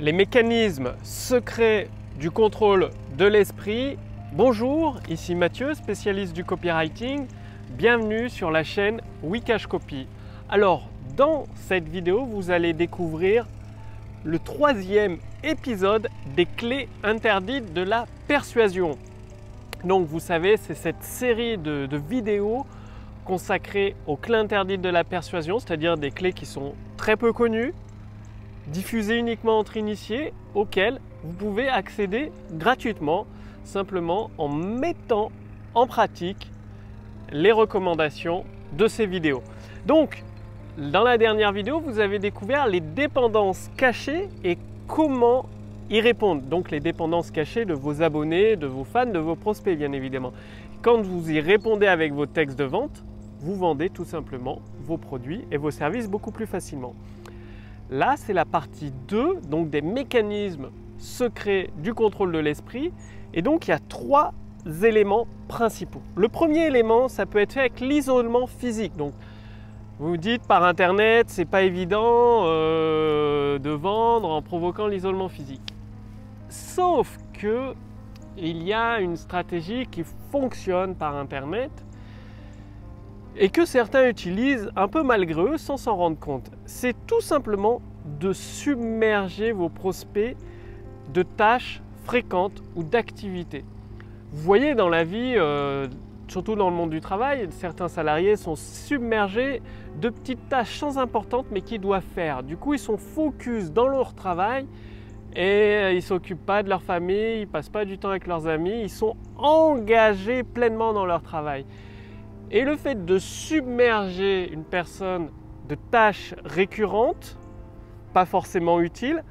les mécanismes secrets du contrôle de l'esprit. Bonjour, ici Mathieu, spécialiste du copywriting. Bienvenue sur la chaîne Wikash Copy. Alors, dans cette vidéo, vous allez découvrir le troisième épisode des clés interdites de la persuasion. Donc, vous savez, c'est cette série de vidéos consacrées aux clés interdites de la persuasion, c'est-à-dire des clés qui sont très peu connues, diffusées uniquement entre initiés, auxquelles vous pouvez accéder gratuitement, simplement en mettant en pratique les recommandations de ces vidéos. Donc, dans la dernière vidéo, vous avez découvert les dépendances cachées et comment y répondre. Donc, les dépendances cachées de vos abonnés, de vos fans, de vos prospects, bien évidemment. Quand vous y répondez avec vos textes de vente, vous vendez tout simplement vos produits et vos services beaucoup plus facilement. Là, c'est la partie 2, donc des mécanismes secrets du contrôle de l'esprit. Et donc, il y a 3 éléments principaux. Le premier élément, ça peut être fait avec l'isolement physique. Donc, vous vous dites par Internet, c'est pas évident de vendre en provoquant l'isolement physique. Sauf que il y a une stratégie qui fonctionne par Internet et que certains utilisent un peu malgré eux sans s'en rendre compte. C'est tout simplement de submerger vos prospects de tâches fréquentes ou d'activités. Vous voyez dans la vie, surtout dans le monde du travail, certains salariés sont submergés de petites tâches sans importantes mais qu'ils doivent faire. Du coup, ils sont focus dans leur travail et ils ne s'occupent pas de leur famille, ils ne passent pas du temps avec leurs amis, ils sont engagés pleinement dans leur travail. Et le fait de submerger une personne de tâches récurrentes, pas forcément utiles,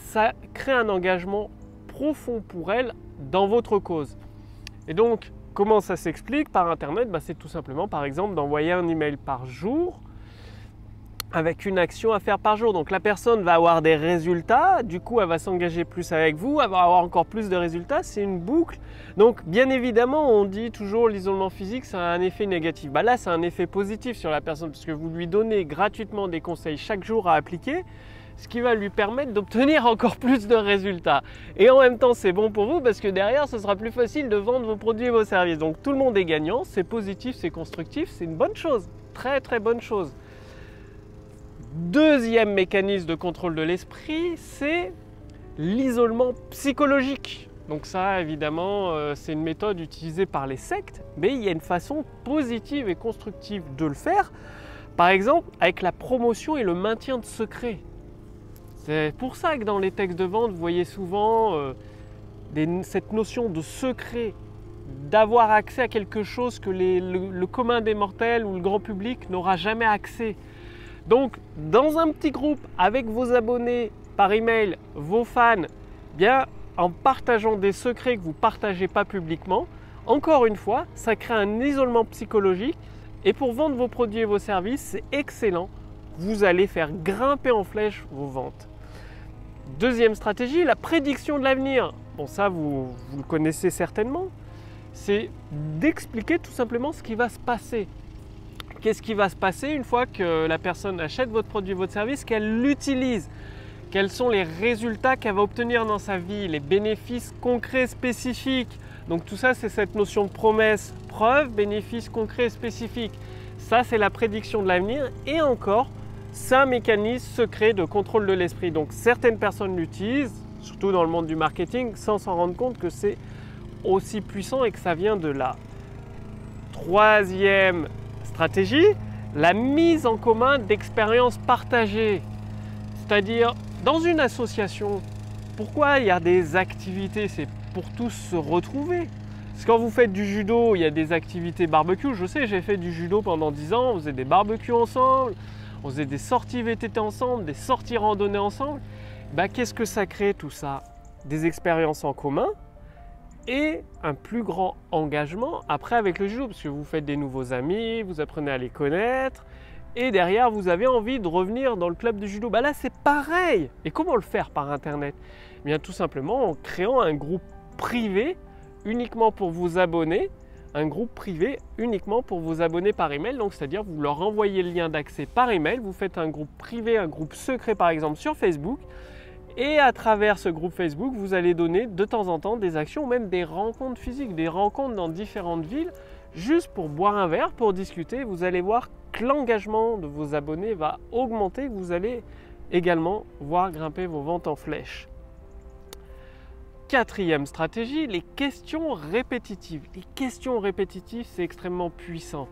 ça crée un engagement profond pour elle dans votre cause. Et donc, comment ça s'explique par Internet? C'est tout simplement, par exemple, d'envoyer un email par jour avec une action à faire par jour. Donc, la personne va avoir des résultats, du coup, elle va s'engager plus avec vous, elle va avoir encore plus de résultats, c'est une boucle. Donc, bien évidemment, on dit toujours l'isolement physique, ça a un effet négatif. Là, c'est un effet positif sur la personne parce que vous lui donnez gratuitement des conseils chaque jour à appliquer, ce qui va lui permettre d'obtenir encore plus de résultats. Et en même temps, c'est bon pour vous parce que derrière, ce sera plus facile de vendre vos produits et vos services. Donc, tout le monde est gagnant, c'est positif, c'est constructif, c'est une bonne chose, très très bonne chose. Deuxième mécanisme de contrôle de l'esprit, c'est l'isolement psychologique. Donc ça, évidemment, c'est une méthode utilisée par les sectes, mais il y a une façon positive et constructive de le faire. Par exemple, avec la promotion et le maintien de secrets. C'est pour ça que dans les textes de vente, vous voyez souvent cette notion de secret, d'avoir accès à quelque chose que le commun des mortels ou le grand public n'aura jamais accès. Donc, dans un petit groupe avec vos abonnés par email, vos fans, bien, en partageant des secrets que vous ne partagez pas publiquement, encore une fois, ça crée un isolement psychologique et pour vendre vos produits et vos services, c'est excellent. Vous allez faire grimper en flèche vos ventes. Deuxième stratégie, la prédiction de l'avenir. Bon, ça, vous le connaissez certainement. C'est d'expliquer tout simplement ce qui va se passer. Qu'est-ce qui va se passer une fois que la personne achète votre produit, votre service, qu'elle l'utilise? Quels sont les résultats qu'elle va obtenir dans sa vie, les bénéfices concrets spécifiques? Donc tout ça, c'est cette notion de promesse, preuve, bénéfices concrets spécifiques. Ça, c'est la prédiction de l'avenir et encore, c'est un mécanisme secret de contrôle de l'esprit. Donc certaines personnes l'utilisent, surtout dans le monde du marketing, sans s'en rendre compte que c'est aussi puissant et que ça vient de là. Troisième stratégie, la mise en commun d'expériences partagées. C'est-à-dire, dans une association, pourquoi il y a des activités? C'est pour tous se retrouver. Parce que quand vous faites du judo, il y a des activités barbecue. Je sais, j'ai fait du judo pendant 10 ans, on faisait des barbecues ensemble, on faisait des sorties VTT ensemble, des sorties randonnées ensemble. Qu'est-ce que ça crée tout ça? Des expériences en commun et un plus grand engagement après avec le judo, parce que vous faites des nouveaux amis, vous apprenez à les connaître et derrière vous avez envie de revenir dans le club de judo. Là c'est pareil. Et comment le faire par Internet? Bien tout simplement en créant un groupe privé uniquement pour vos abonnés, un groupe privé uniquement pour vos abonnés par email. Donc c'est-à-dire vous leur envoyez le lien d'accès par email, vous faites un groupe privé, un groupe secret par exemple sur Facebook Et à travers ce groupe Facebook, vous allez donner de temps en temps des actions, même des rencontres physiques, des rencontres dans différentes villes, juste pour boire un verre, pour discuter. Vous allez voir que l'engagement de vos abonnés va augmenter, vous allez également voir grimper vos ventes en flèche. Quatrième stratégie, les questions répétitives. Les questions répétitives, c'est extrêmement puissant.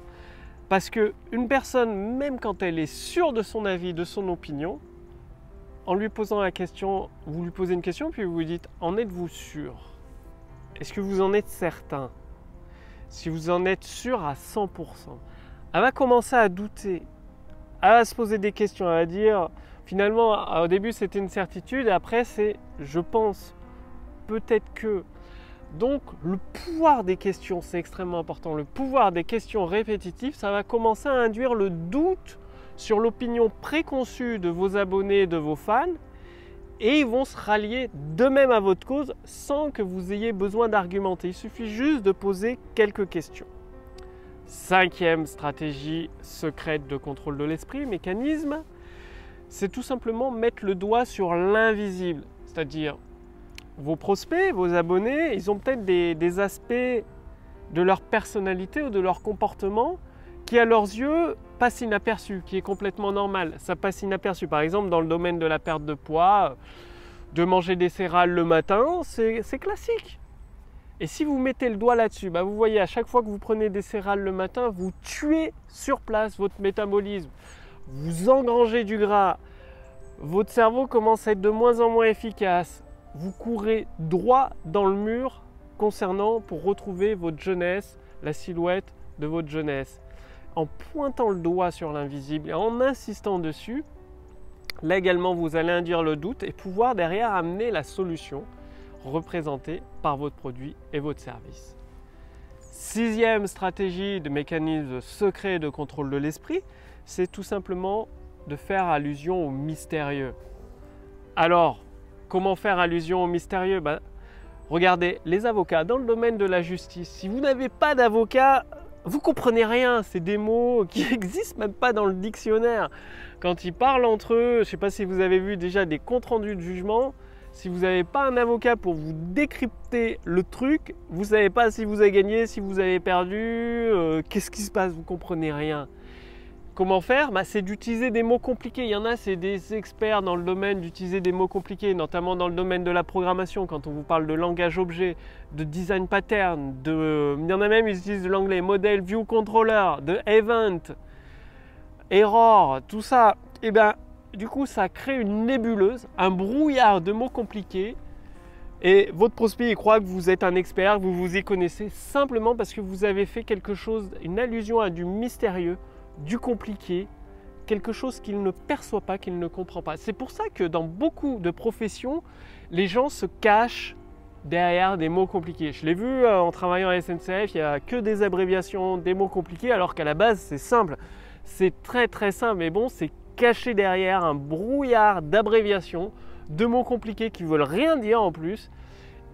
Parce qu'une personne, même quand elle est sûre de son avis, de son opinion, en lui posant la question, vous lui posez une question, puis vous lui dites « En êtes-vous sûr ? Est-ce que vous en êtes certain ?» Si vous en êtes sûr à 100%, elle va commencer à douter. Elle va se poser des questions, elle va dire « Finalement, au début, c'était une certitude, et après, c'est « je pense ». Peut-être que. Donc le pouvoir des questions, c'est extrêmement important. Le pouvoir des questions répétitives, ça va commencer à induire le doute sur l'opinion préconçue de vos abonnés, de vos fans, et ils vont se rallier d'eux-mêmes à votre cause sans que vous ayez besoin d'argumenter. Il suffit juste de poser quelques questions. Cinquième stratégie secrète de contrôle de l'esprit, mécanisme, c'est tout simplement mettre le doigt sur l'invisible, c'est-à-dire vos prospects, vos abonnés, ils ont peut-être des aspects de leur personnalité ou de leur comportement qui, à leurs yeux, passent inaperçus, qui est complètement normal. Ça passe inaperçu. Par exemple, dans le domaine de la perte de poids, de manger des céréales le matin, c'est classique. Et si vous mettez le doigt là-dessus, vous voyez, à chaque fois que vous prenez des céréales le matin, vous tuez sur place votre métabolisme, vous engrangez du gras, votre cerveau commence à être de moins en moins efficace. Vous courez droit dans le mur pour retrouver votre jeunesse, la silhouette de votre jeunesse. En pointant le doigt sur l'invisible et en insistant dessus, là également vous allez induire le doute et pouvoir derrière amener la solution représentée par votre produit et votre service. Sixième stratégie de mécanisme secret de contrôle de l'esprit, c'est tout simplement de faire allusion au mystérieux. Alors, comment faire allusion au mystérieux ? Regardez, les avocats, dans le domaine de la justice, si vous n'avez pas d'avocat, vous ne comprenez rien. C'est des mots qui n'existent même pas dans le dictionnaire. Quand ils parlent entre eux, je ne sais pas si vous avez vu déjà des comptes rendus de jugement, si vous n'avez pas un avocat pour vous décrypter le truc, vous ne savez pas si vous avez gagné, si vous avez perdu, qu'est-ce qui se passe, vous ne comprenez rien. Comment faire ? C'est d'utiliser des mots compliqués. Il y en a, c'est des experts dans le domaine d'utiliser des mots compliqués, notamment dans le domaine de la programmation, quand on vous parle de langage objet, de design pattern, il y en a même, ils utilisent de l'anglais, model, view controller, de event, error, tout ça. Et du coup, ça crée une nébuleuse, un brouillard de mots compliqués. Et votre prospect, il croit que vous êtes un expert, que vous vous y connaissez, simplement parce que vous avez fait quelque chose, une allusion à du mystérieux, du compliqué, quelque chose qu'il ne perçoit pas, qu'il ne comprend pas. C'est pour ça que dans beaucoup de professions, les gens se cachent derrière des mots compliqués. Je l'ai vu en travaillant à SNCF, il n'y a que des abréviations, des mots compliqués, alors qu'à la base, c'est simple. C'est très très simple, mais bon, c'est caché derrière un brouillard d'abréviations, de mots compliqués qui ne veulent rien dire en plus.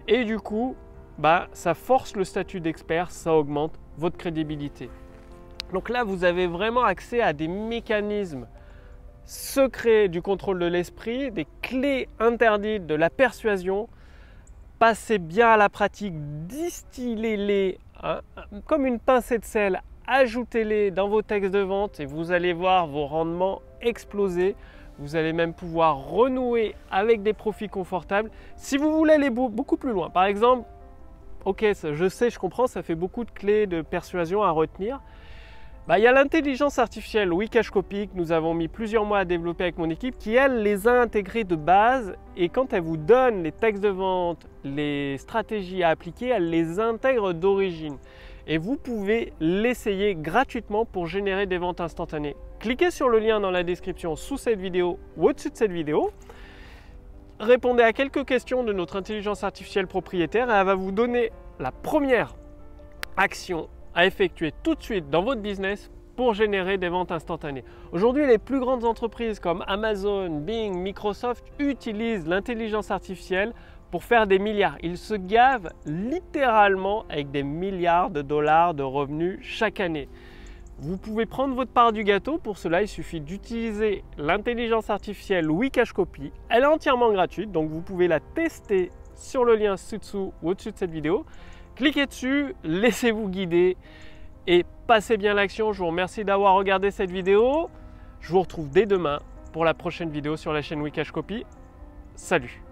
Et du coup, ça force le statut d'expert, ça augmente votre crédibilité. Donc là, vous avez vraiment accès à des mécanismes secrets du contrôle de l'esprit, des clés interdites de la persuasion. Passez bien à la pratique, distillez-les comme une pincée de sel, ajoutez-les dans vos textes de vente et vous allez voir vos rendements exploser. Vous allez même pouvoir renouer avec des profits confortables. Si vous voulez aller beaucoup plus loin, par exemple, ok, je sais, je comprends, ça fait beaucoup de clés de persuasion à retenir. Il y a l'intelligence artificielle Wikashcopy que nous avons mis plusieurs mois à développer avec mon équipe qui, elle, les a intégrées de base et quand elle vous donne les textes de vente, les stratégies à appliquer, elle les intègre d'origine. Et vous pouvez l'essayer gratuitement pour générer des ventes instantanées. Cliquez sur le lien dans la description sous cette vidéo ou au-dessus de cette vidéo. Répondez à quelques questions de notre intelligence artificielle propriétaire et elle va vous donner la première action à effectuer tout de suite dans votre business pour générer des ventes instantanées. Aujourd'hui, les plus grandes entreprises comme Amazon, Bing, Microsoft utilisent l'intelligence artificielle pour faire des milliards. Ils se gavent littéralement avec des milliards de dollars de revenus chaque année. Vous pouvez prendre votre part du gâteau. Pour cela, il suffit d'utiliser l'intelligence artificielle Wikash Copy. Elle est entièrement gratuite, donc vous pouvez la tester sur le lien ci-dessous ou au-dessus de cette vidéo. Cliquez dessus, laissez-vous guider et passez bien l'action. Je vous remercie d'avoir regardé cette vidéo. Je vous retrouve dès demain pour la prochaine vidéo sur la chaîne Wikash Copy. Salut!